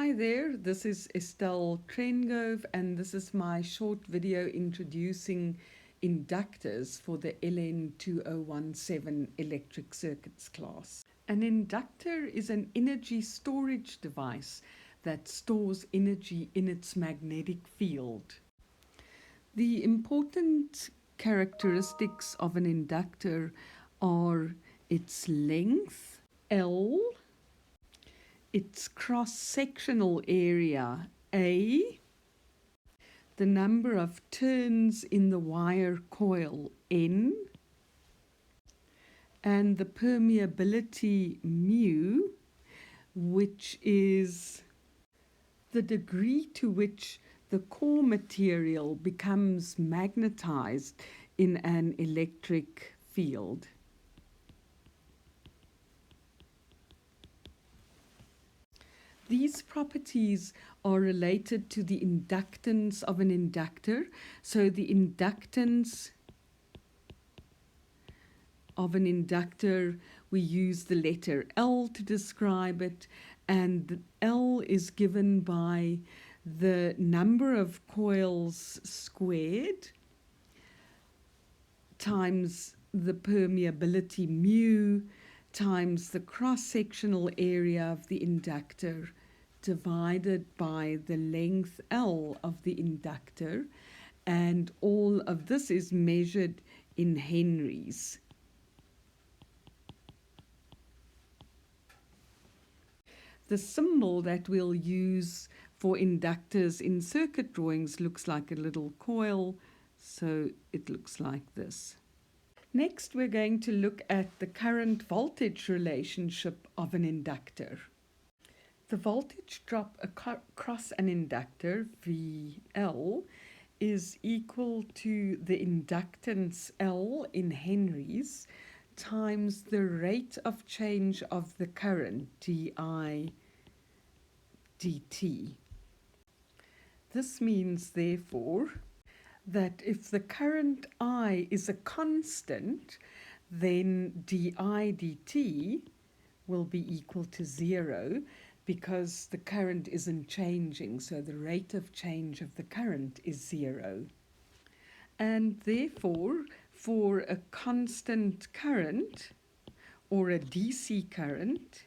Hi there, this is Estelle Trengove, and this is my short video introducing inductors for the LN2017 electric circuits class. An inductor is an energy storage device that stores energy in its magnetic field. The important characteristics of an inductor are its length, L, its cross-sectional area, A, the number of turns in the wire coil, N, and the permeability, mu, which is the degree to which the core material becomes magnetized in an electric field. These properties are related to the inductance of an inductor. So the inductance of an inductor, we use the letter L to describe it, and the L is given by the number of coils squared times the permeability mu times the cross-sectional area of the inductor divided by the length L of the inductor, and all of this is measured in henries. The symbol that we'll use for inductors in circuit drawings looks like a little coil, so it looks like this. Next, we're going to look at the current-voltage relationship of an inductor. The voltage drop across an inductor, VL, is equal to the inductance L in henries times the rate of change of the current, dI dt. This means, therefore, that if the current I is a constant, then di dt will be equal to 0 because the current isn't changing, so the rate of change of the current is 0. And therefore, for a constant current or a DC current,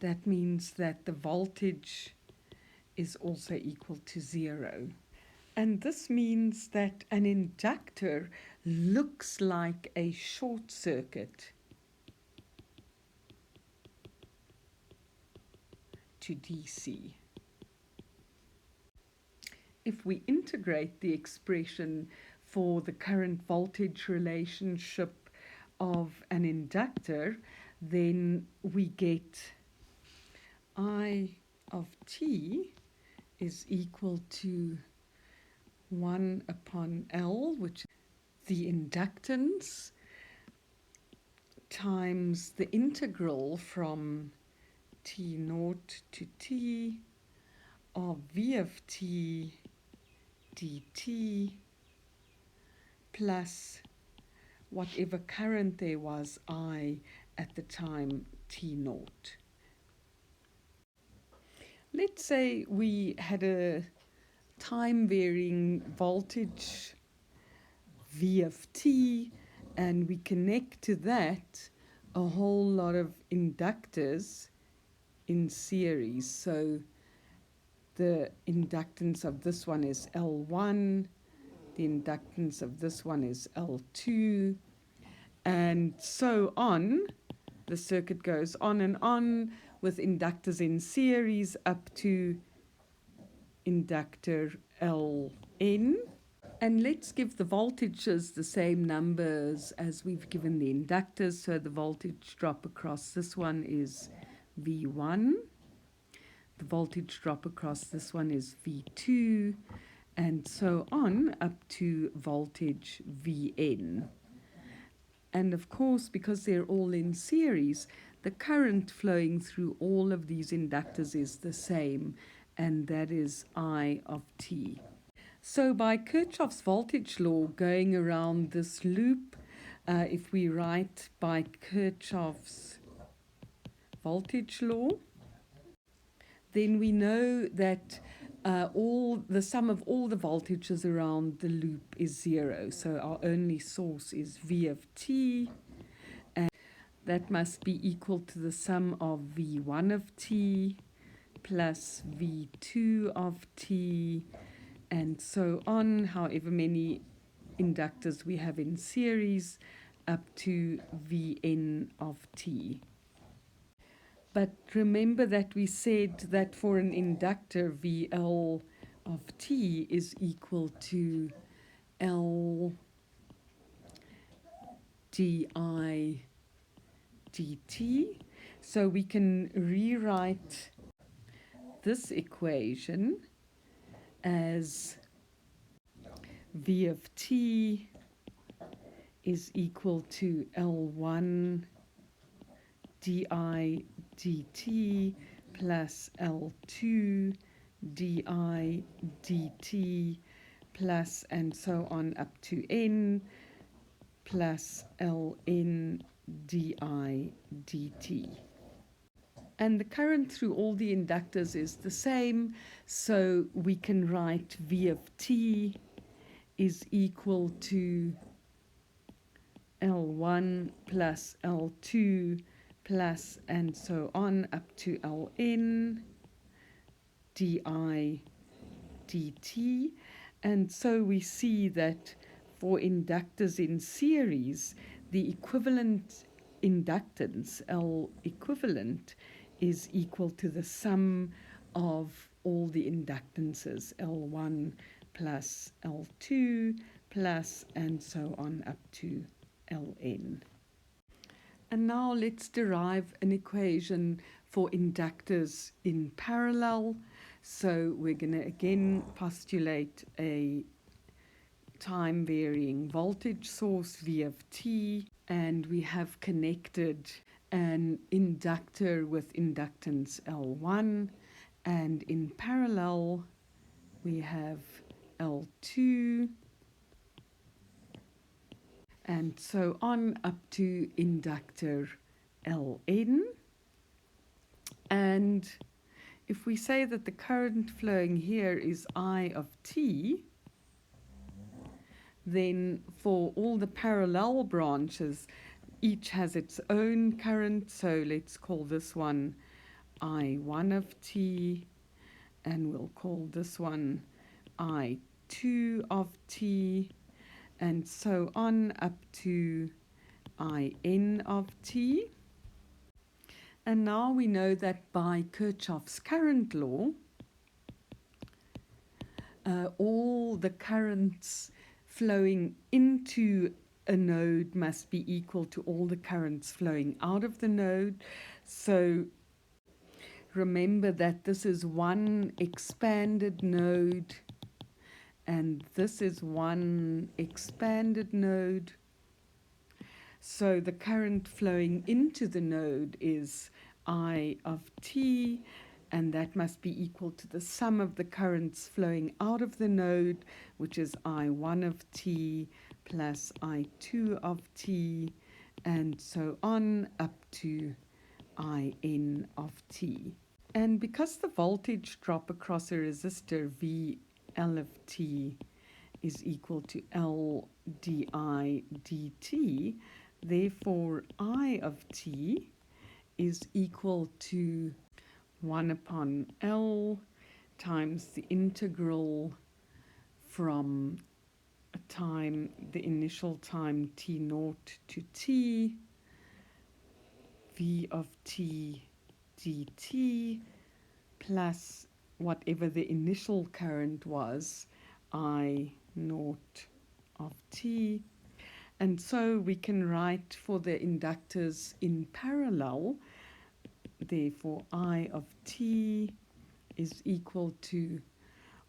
that means that the voltage is also equal to 0. And this means that an inductor looks like a short circuit to DC. If we integrate the expression for the current voltage relationship of an inductor, then we get I of t is equal to 1 upon L, which is the inductance, times the integral from t naught to t of v of t dt plus whatever current there was I at the time t naught. Let's say we had a time-varying voltage V of t, and we connect to that a whole lot of inductors in series. So the inductance of this one is L1, the inductance of this one is L2, and so on. The circuit goes on and on with inductors in series up to inductor Ln. And let's give the voltages the same numbers as we've given the inductors. So the voltage drop across this one is V1. The voltage drop across this one is V2, and so on up to voltage Vn. And of course, because they're all in series, the current flowing through all of these inductors is the same, and that is I of t. So by Kirchhoff's voltage law going around this loop, if we write by Kirchhoff's voltage law, then we know that all the sum of all the voltages around the loop is 0. So our only source is V of t, and that must be equal to the sum of V1 of t plus V2 of t, and so on, however many inductors we have in series, up to Vn of t. But remember that we said that for an inductor, VL of t is equal to L di dt. So we can rewrite this equation as V of t is equal to L1 di dt plus L2 di dt plus, and so on up to n, plus Ln di dt. And the current through all the inductors is the same, so we can write V of t is equal to L1 plus L2 plus, and so on up to Ln di dt. And so we see that for inductors in series, the equivalent inductance, L equivalent, is equal to the sum of all the inductances, L1 plus L2 plus, and so on up to Ln. And now let's derive an equation for inductors in parallel. So we're going to again postulate a time varying voltage source V of t, and we have connected an inductor with inductance L1, and in parallel we have L2, and so on up to inductor Ln. And if we say that the current flowing here is I of t, then for all the parallel branches, each has its own current. So let's call this one I1 of t, and we'll call this one I2 of t, and so on up to In of t. And now we know that by Kirchhoff's current law, all the currents flowing into a node must be equal to all the currents flowing out of the node. So remember that this is one expanded node, and this is one expanded node. So the current flowing into the node is I of t, and that must be equal to the sum of the currents flowing out of the node, which is I1 of t plus I2 of t, and so on up to In of t. And because the voltage drop across a resistor VL of t is equal to L di dt, therefore I of t is equal to 1 upon L times the integral from the initial time t0 to t, V of t dt, plus whatever the initial current was, I0 of t. And so we can write for the inductors in parallel, therefore I of t is equal to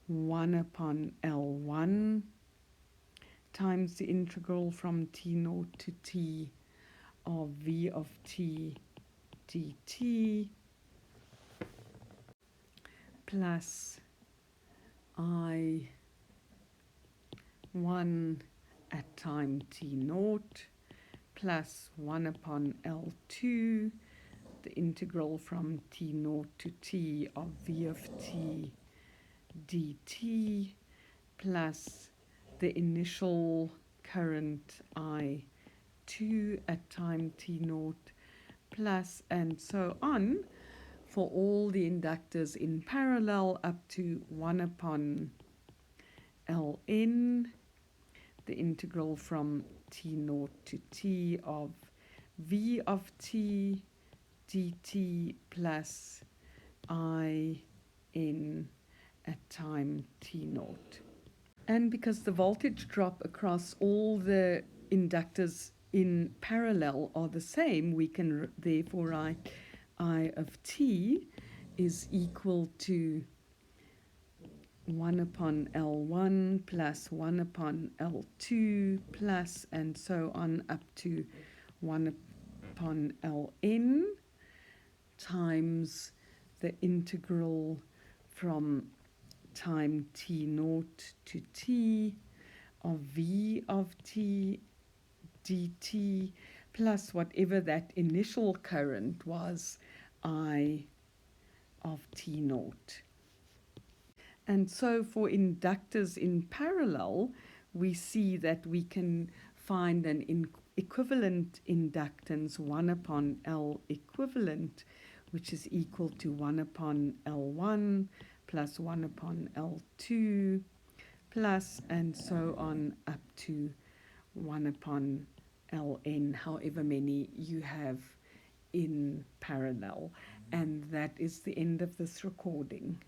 1 upon L1 times the integral from t0 to t of V of t dt plus I1 at time t0 plus 1 upon L2 the integral from t naught to t of v of t dt plus the initial current I2 at time t naught plus, and so on, for all the inductors in parallel up to 1 upon Ln, the integral from t naught to t of v of t dt plus I in at time t naught. And because the voltage drop across all the inductors in parallel are the same, we can therefore write I of t is equal to 1 upon L1 plus 1 upon L2 plus, and so on up to 1 upon Ln times the integral from time t naught to t of v of t dt plus whatever that initial current was, I of t naught. And so for inductors in parallel, we see that we can find an equivalent inductance 1 upon L equivalent, which is equal to 1 upon L1 plus 1 upon L2 plus, and so on up to 1 upon Ln, however many you have in parallel. And that is the end of this recording.